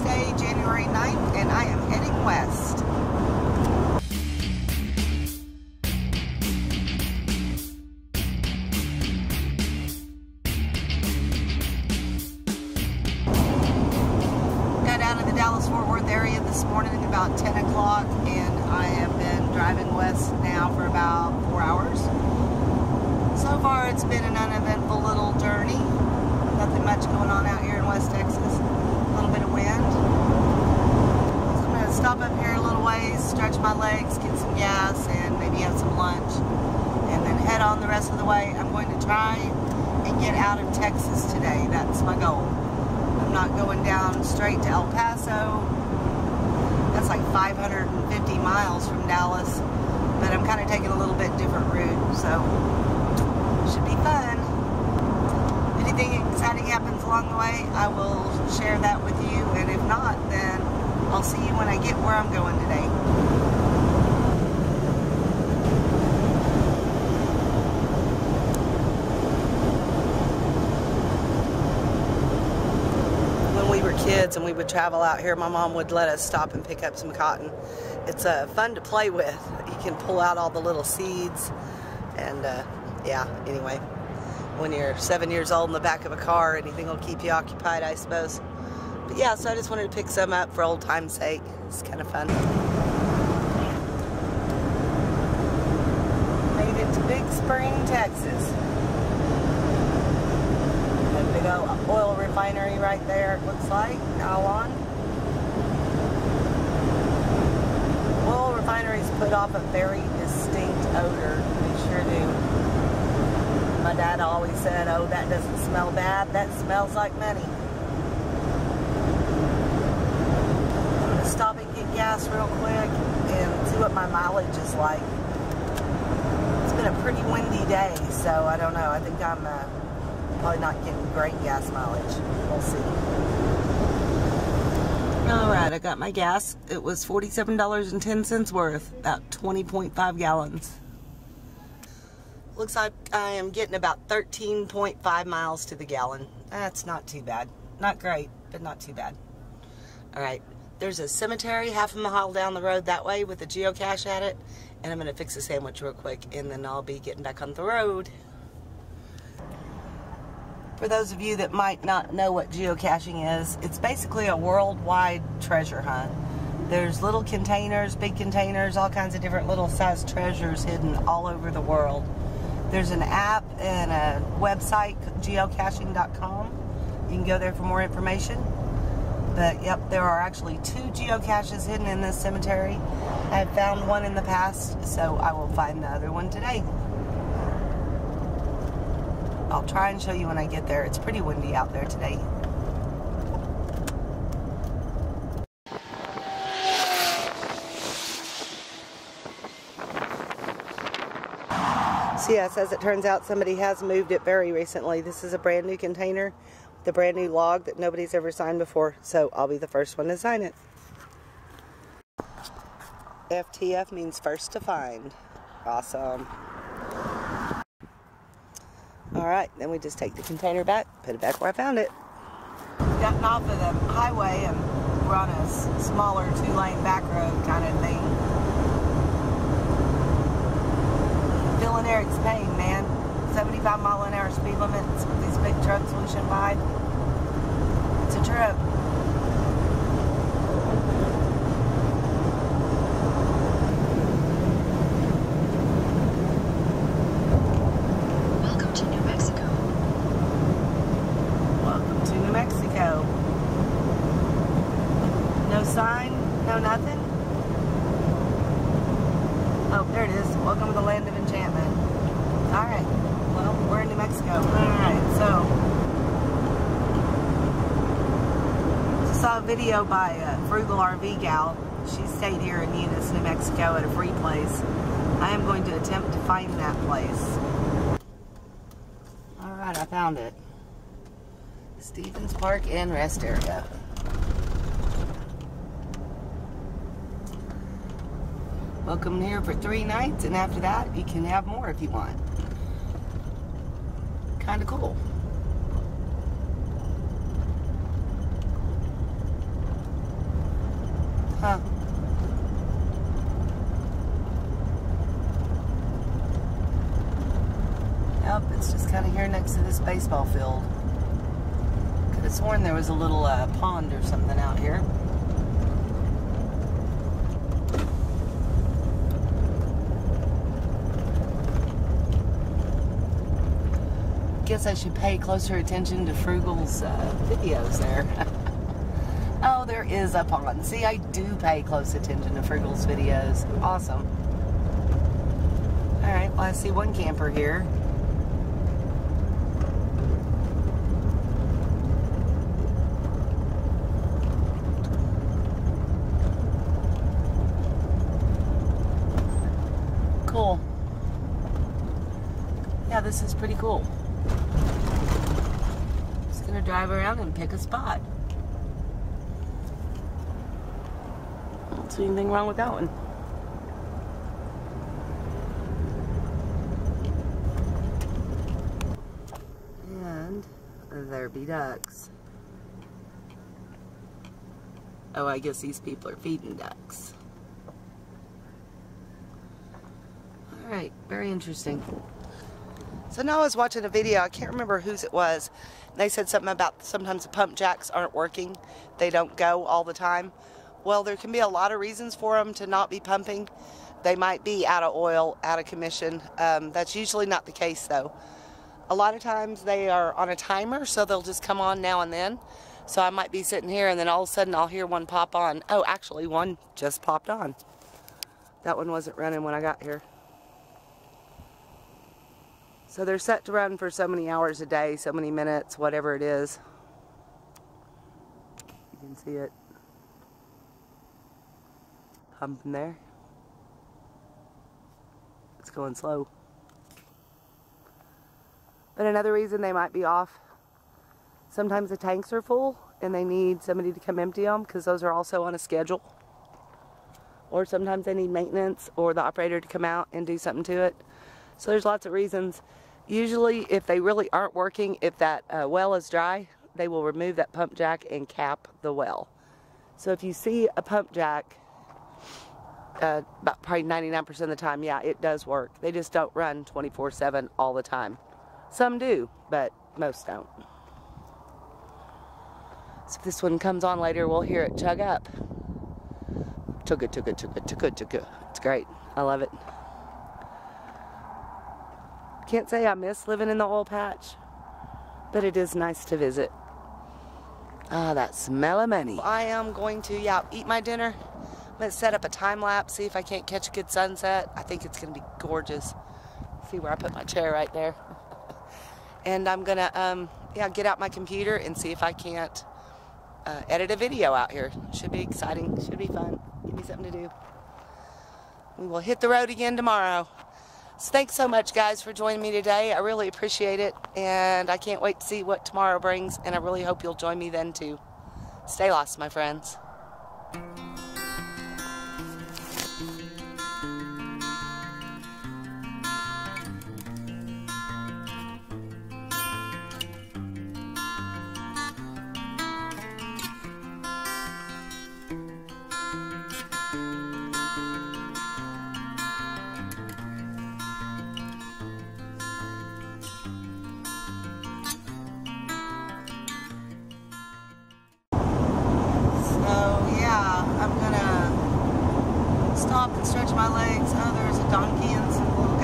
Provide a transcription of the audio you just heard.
Wednesday, January 9th, and I am heading west. Got out of the Dallas-Fort Worth area this morning at about 10 o'clock, and I have been driving west now for about 4 hours. So far, it's been an uneventful little journey. Nothing much going on out here in West Texas. A little bit of wind. So I'm going to stop up here a little ways, stretch my legs, get some gas, and maybe have some lunch. And then head on the rest of the way. I'm going to try and get out of Texas today. That's my goal. I'm not going down straight to El Paso. That's like 550 miles from Dallas. But I'm kind of taking a little bit different route, so should be fun. If anything exciting happens along the way, I will share that with you, and if not, then I'll see you when I get where I'm going today. When we were kids and we would travel out here, my mom would let us stop and pick up some cotton. It's fun to play with. You can pull out all the little seeds, and yeah, anyway, when you're 7 years old in the back of a car, anything will keep you occupied, I suppose. But yeah, so I just wanted to pick some up for old time's sake. It's kind of fun. Made it to Big Spring, Texas. A big old oil refinery right there, it looks like, now on. Oil refineries put off a very distinct odor. They sure do. My dad always said, oh, that doesn't smell bad. That smells like money. I'm going to stop and get gas real quick and see what my mileage is like. It's been a pretty windy day, so I don't know. I think I'm probably not getting great gas mileage. We'll see. Alright, I got my gas. It was $47.10 worth, about 20.5 gallons. Looks like I am getting about 13.5 miles to the gallon. That's not too bad. Not great, but not too bad. Alright, there's a cemetery half a mile down the road that way with a geocache at it, and I'm going to fix a sandwich real quick, and then I'll be getting back on the road. For those of you that might not know what geocaching is, it's basically a worldwide treasure hunt. There's little containers, big containers, all kinds of different little sized treasures hidden all over the world. There's an app and a website, geocaching.com. You can go there for more information. But yep, there are actually 2 geocaches hidden in this cemetery. I've found one in the past, so I will find the other one today. I'll try and show you when I get there. It's pretty windy out there today. So yes, as it turns out, somebody has moved it very recently. This is a brand new container with a brand new log that nobody's ever signed before, so I'll be the first one to sign it. FTF means first to find. Awesome. Alright, then we just take the container back, put it back where I found it. Gotten off of the highway and we're on a smaller 2-lane back road kind of thing. Feeling Eric's pain, man. 75-mile-an-hour speed limits with these big trucks whooshing by. It's a trip. No sign, no nothing. Oh, there it is. Welcome to the land of enchantment. Alright, well, we're in New Mexico. Alright, so saw a video by FrugalRVGal. She stayed here in Eunice, New Mexico at a free place. I am going to attempt to find that place. Alright, I found it. Stevens Park and Rest Area. Welcome here for 3 nights, and after that, you can have more if you want. Kind of cool. here next to this baseball field. Could have sworn there was a little pond or something out here. Guess I should pay closer attention to Frugal's videos there. Oh, there is a pond. See, I do pay close attention to Frugal's videos. Awesome. Alright, well, I see one camper here. Cool. Yeah, this is pretty cool. Just gonna drive around and pick a spot. I don't see anything wrong with that one. And there be ducks. Oh, I guess these people are feeding ducks. Alright, very interesting. So now I was watching a video, I can't remember whose it was. They said something about sometimes the pump jacks aren't working. They don't go all the time. Well, there can be a lot of reasons for them to not be pumping. They might be out of oil, out of commission. That's usually not the case though. A lot of times they are on a timer, so they'll just come on now and then. So I might be sitting here and then all of a sudden I'll hear one pop on. Oh, actually one just popped on. That one wasn't running when I got here. So they're set to run for so many hours a day, so many minutes, whatever it is. You can see it pumping there. It's going slow. But another reason they might be off, sometimes the tanks are full and they need somebody to come empty them because those are also on a schedule. Or sometimes they need maintenance or the operator to come out and do something to it. So there's lots of reasons. Usually if they really aren't working, if that well is dry, they will remove that pump jack and cap the well. So if you see a pump jack, about probably 99% of the time, yeah, it does work. They just don't run 24/7 all the time. Some do, but most don't. So if this one comes on later, we'll hear it chug up. Chugga, chugga, chugga, chugga, chugga. It's great. I love it. Can't say I miss living in the oil patch, but it is nice to visit. Ah, that smell of money. I am going to, eat my dinner. I'm going to set up a time lapse, see if I can't catch a good sunset. I think it's going to be gorgeous. See where I put my chair right there. And I'm going to, get out my computer and see if I can't edit a video out here. Should be exciting. Should be fun. Give me something to do. We will hit the road again tomorrow. So thanks so much, guys, for joining me today. I really appreciate it, and I can't wait to see what tomorrow brings, and I really hope you'll join me then, too. Stay lost, my friends. Stop and stretch my legs. Oh, there's a donkey and some little